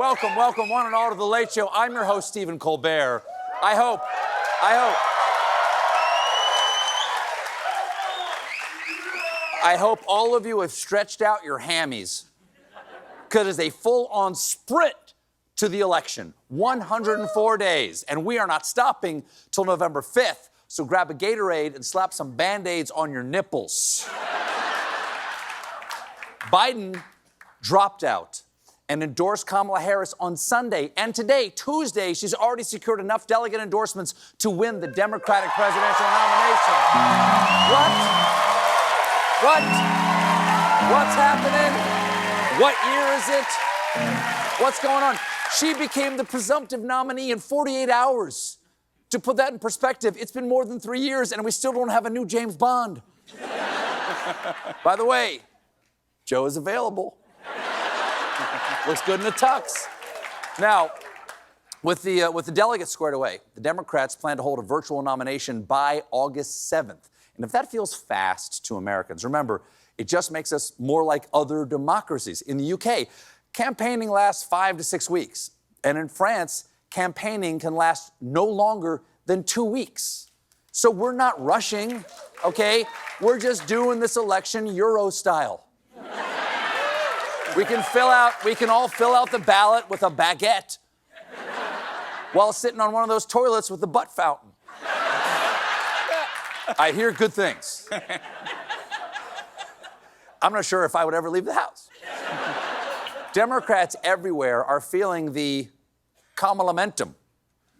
Welcome, one and all to The Late Show. I'm your host, Stephen Colbert. I hope all of you have stretched out your hammies, because it's a full-on sprint to the election. 104 days, and we are not stopping till November 5th. So grab a Gatorade and slap some Band-Aids on your nipples. Biden dropped out and endorsed Kamala Harris on Sunday. And today, Tuesday, she's already secured enough delegate endorsements to win the Democratic presidential nomination. What? What's happening? What year is it? What's going on? She became the presumptive nominee in 48 hours. To put that in perspective, it's been more than 3 years and we still don't have a new James Bond. By the way, Joe is available. Looks good in the tux. Now, with the delegates squared away, the Democrats plan to hold a virtual nomination by August 7th. And if that feels fast to Americans, remember, it just makes us more like other democracies. In the UK, campaigning lasts 5 to 6 weeks. And in France, campaigning can last no longer than 2 weeks. So we're not rushing, okay? We're just doing this election Euro style. We can all fill out the ballot with a baguette while sitting on one of those toilets with the butt fountain. I hear good things. I'm not sure if I would ever leave the house. Democrats everywhere are feeling the Kamala-mentum.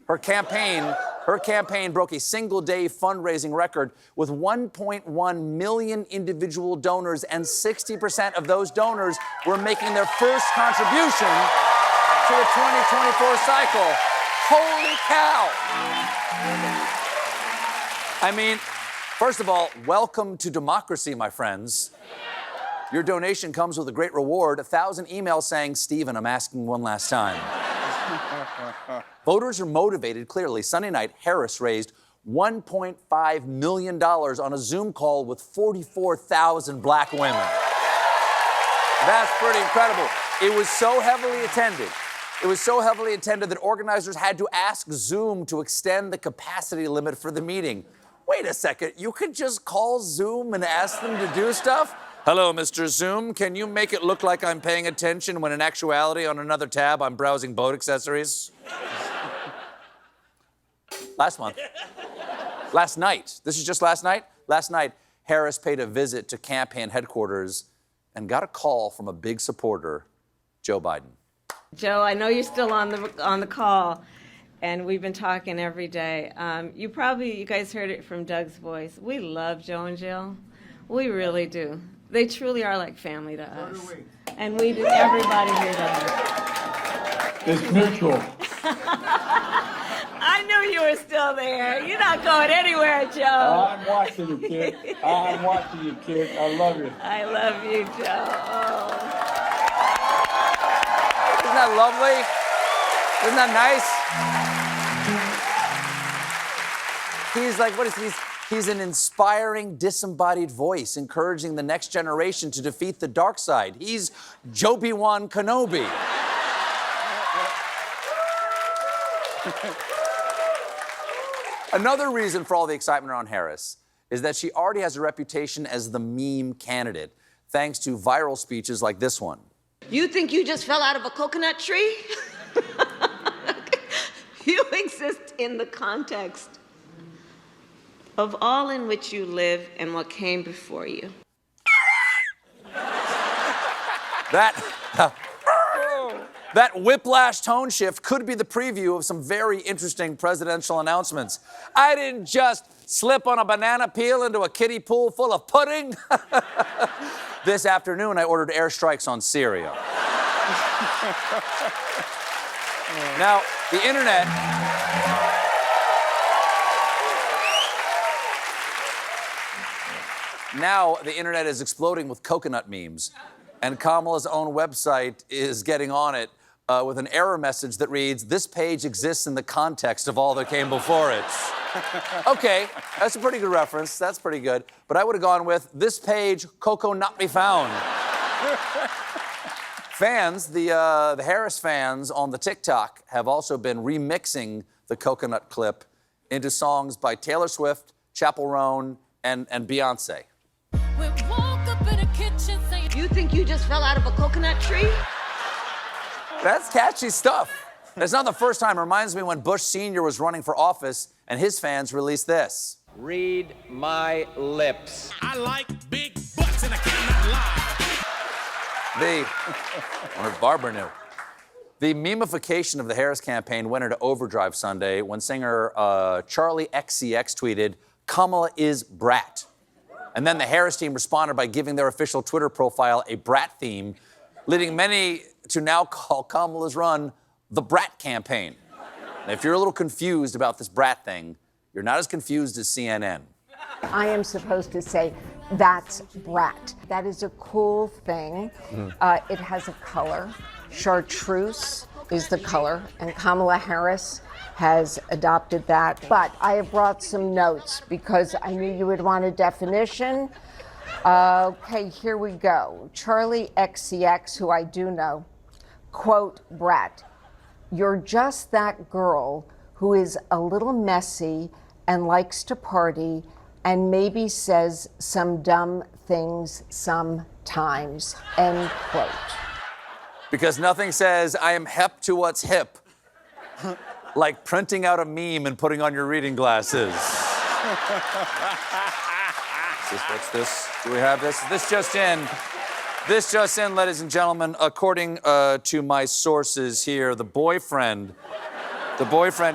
Her campaign broke a single-day fundraising record with 1.1 million individual donors, and 60% of those donors were making their first contribution to the 2024 cycle. Holy cow! I mean, first of all, welcome to democracy, my friends. Your donation comes with a great reward, 1,000 emails saying, "Stephen, I'm asking one last time." Voters are motivated, clearly. Sunday night, Harris raised $1.5 million on a Zoom call with 44,000 black women. That's pretty incredible. It was so heavily attended that organizers had to ask Zoom to extend the capacity limit for the meeting. Wait a second, you could just call Zoom and ask them to do stuff? Hello, Mr. Zoom. Can you make it look like I'm paying attention when in actuality on another tab I'm browsing boat accessories? Last night, this is just last night? Last night, Harris paid a visit to campaign headquarters and got a call from a big supporter, Joe Biden. Joe, I know you're still on the call, and we've been talking every day. You guys heard it from Doug's voice. We love Joe and Jill. We really do. They truly are like family to us. So do we. And we do, everybody here does. It's mutual. I knew you were still there. You're not going anywhere, Joe. I'm watching you, kid. I'm watching you, kid. I love you. I love you, Joe. Oh. Isn't that lovely? Isn't that nice? He's like, what is he? He's an inspiring, disembodied voice, encouraging the next generation to defeat the dark side. He's Obi-Wan Kenobi. Another reason for all the excitement around Harris is that she already has a reputation as the meme candidate, thanks to viral speeches like this one. You think you just fell out of a coconut tree? You exist in the context of all in which you live and what came before you. That whiplash tone shift could be the preview of some very interesting presidential announcements. I didn't just slip on a banana peel into a kiddie pool full of pudding. This afternoon, I ordered airstrikes on Syria. Now, the internet... Now, the internet is exploding with coconut memes, and Kamala's own website is getting on it with an error message that reads, "This page exists in the context of all that came before it." Okay, that's a pretty good reference. That's pretty good. But I would have gone with, "This page, Coco not be found." Fans, the Harris fans on the TikTok have also been remixing the coconut clip into songs by Taylor Swift, Chappell Roan, and Beyonce. You think you just fell out of a coconut tree? That's catchy stuff. It's not the first time. It reminds me when Bush Sr. was running for office and his fans released this. Read my lips. I like big butts and I cannot lie. I wonder if Barbara knew. The memeification of the Harris campaign went into overdrive Sunday when singer Charlie XCX tweeted, "Kamala is Brat." And then the Harris team responded by giving their official Twitter profile a Brat theme, leading many to now call Kamala's run the Brat campaign. And if you're a little confused about this Brat thing, you're not as confused as CNN. I am supposed to say, that's Brat. That is a cool thing. It has a color. Chartreuse is the color, and Kamala Harris has adopted that. But I have brought some notes because I knew you would want a definition. Okay, here we go. Charlie XCX, who I do know, quote, Brat, you're just that girl who is a little messy and likes to party and maybe says some dumb things sometimes, end quote. Because nothing says, I am hep to what's hip, like printing out a meme and putting on your reading glasses. What's this? Do we have this? This just in, ladies and gentlemen, according to my sources here, the boyfriend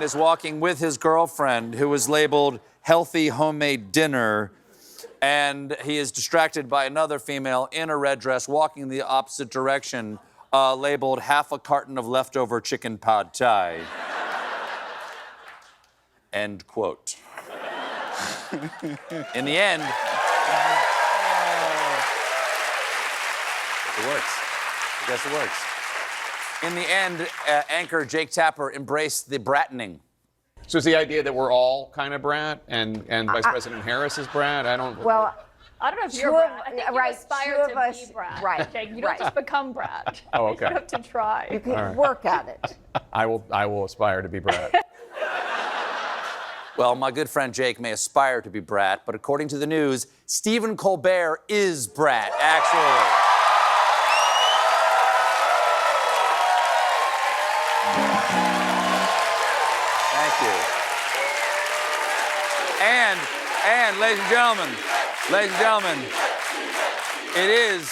is walking with his girlfriend, who is labeled healthy homemade dinner, and he is distracted by another female in a red dress walking in the opposite direction, labeled half a carton of leftover chicken pad thai. End quote. In the end, it works. I guess it works. In the end, anchor Jake Tapper embraced the Brattening. So is the idea that we're all kind of Brat and Vice President Harris is Brat? Well, I don't know if two you're of- Brat. I think you right, aspire two to of us- be Brat. right, Jake. You right. don't just become Brat. Oh, okay. You have to try. you can work at it. I will aspire to be Brat. Well, my good friend Jake may aspire to be Brat, but according to the news, Stephen Colbert is Brat, actually. Thank you. And ladies and gentlemen, it is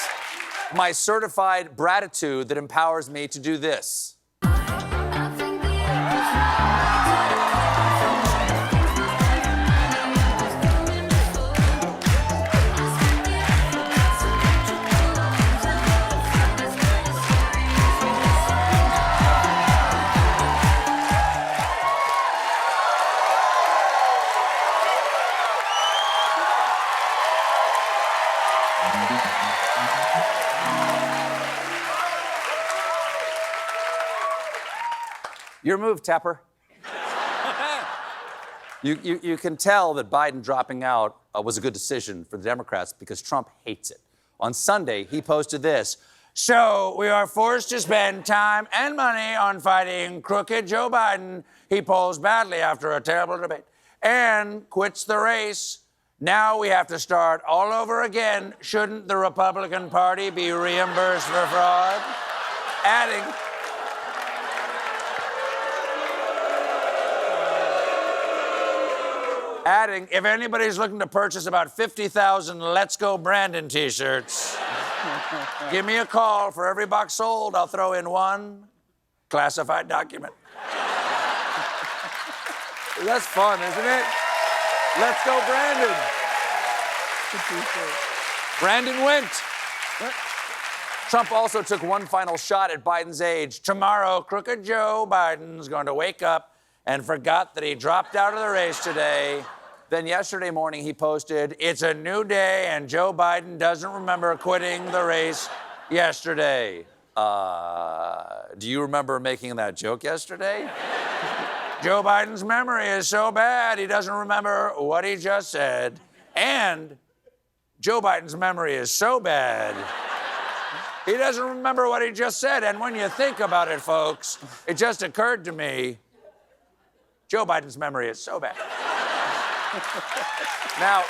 my certified Bratitude that empowers me to do this. Your move, Tapper. You can tell that Biden dropping out was a good decision for the Democrats because Trump hates it. On Sunday, he posted this. So we are forced to spend time and money on fighting crooked Joe Biden. He polls badly after a terrible debate and quits the race. Now we have to start all over again. Shouldn't the Republican Party be reimbursed for fraud? Adding, if anybody's looking to purchase about 50,000 Let's Go Brandon t-shirts, give me a call. For every box sold, I'll throw in one classified document. That's fun, isn't it? Let's go, Brandon. Brandon went. Trump also took one final shot at Biden's age. Tomorrow, crooked Joe Biden's going to wake up and forgot that he dropped out of the race today. Then yesterday morning, he posted, it's a new day and Joe Biden doesn't remember quitting the race yesterday. Do you remember making that joke yesterday? Joe Biden's memory is so bad, he doesn't remember what he just said. And Joe Biden's memory is so bad, He doesn't remember what he just said. And when you think about it, folks, it just occurred to me, Joe Biden's memory is so bad. Now,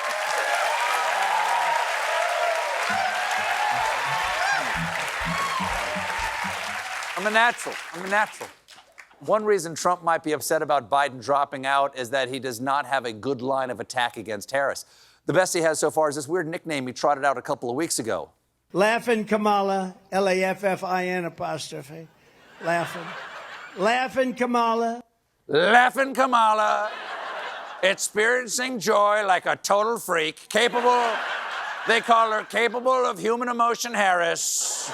I'm a natural. One reason Trump might be upset about Biden dropping out is that he does not have a good line of attack against Harris. The best he has so far is this weird nickname he trotted out a couple of weeks ago. Laughing Kamala, Laffin apostrophe. Laughing. Laughing Kamala. Laughing Kamala, experiencing joy like a total freak, they call her capable of human emotion Harris,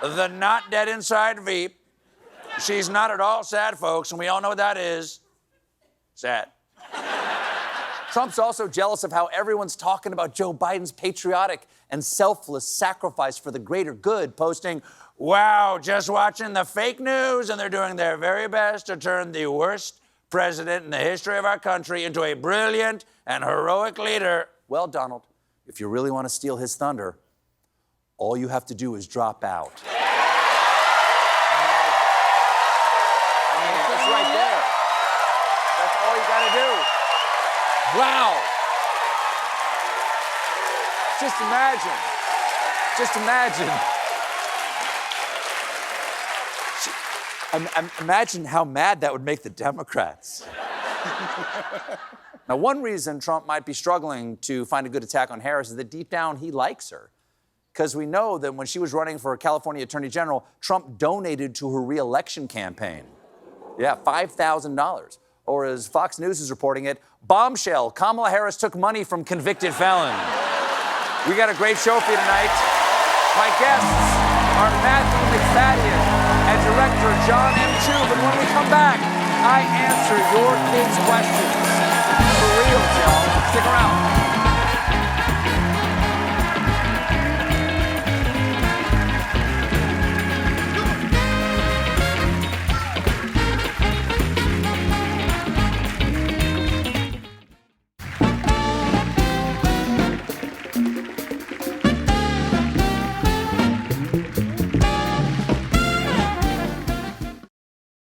the not dead inside Veep. She's not at all sad, folks, and we all know what that is. Sad. Trump's also jealous of how everyone's talking about Joe Biden's patriotic and selfless sacrifice for the greater good, posting, "Wow, just watching the fake news, and they're doing their very best to turn the worst president in the history of our country into a brilliant and heroic leader." Well, Donald, if you really want to steal his thunder, all you have to do is drop out. I mean, it's right there. That's all you got to do. Wow. Just imagine. Imagine how mad that would make the Democrats. Now, one reason Trump might be struggling to find a good attack on Harris is that deep down he likes her. Because we know that when she was running for California Attorney General, Trump donated to her re-election campaign. Yeah, $5,000. Or as Fox News is reporting it, bombshell, Kamala Harris took money from convicted felon. We got a great show for you tonight. My guests are Matthew McFadden and director John M. Chu. But when we come back, I answer your kids' questions. For real, y'all. Stick around.